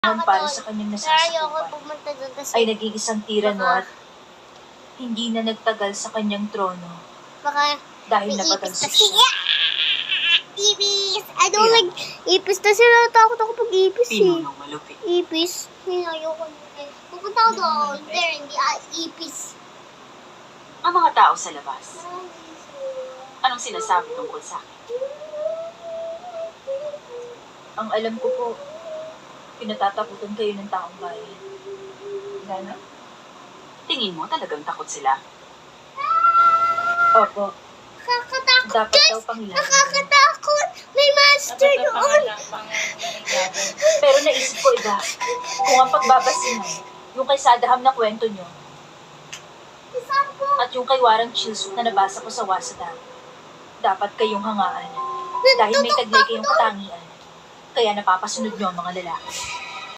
para sa kanyang Ayoko nasasakupan pumunta doon kasi ay naging isang tirano baka- at hindi na nagtagal sa kanyang trono baka dahil may ipis napatalsik kasi. siya. Ipis! I don't Yeah. like ipis kasi natakot ako pag ipis eh. Pinunong malupit. Ipis? Ayoko nila. Pupunta ako doon. There, hindi ipis. Ang mga tao sa labas, anong sinasabi tungkol sa akin? Ang alam ko po, pinatatakutan kayo ng taong bayan. Lalo? Tingin mo talagang takot sila? Opo. Nakakatakot, Dapat guys! daw pangilan. Nakakatakot! May monster doon! Pero naisip ko iba, kung ang pagbabasingan, yung kay Sadaham na kwento nyo, at yung kay Warang Chilsut na nabasa ko sa Wasada, dapat kayong hangaan. Dahil may taglay kayong katangian, kaya napapasunod nyo ang mga lalaki.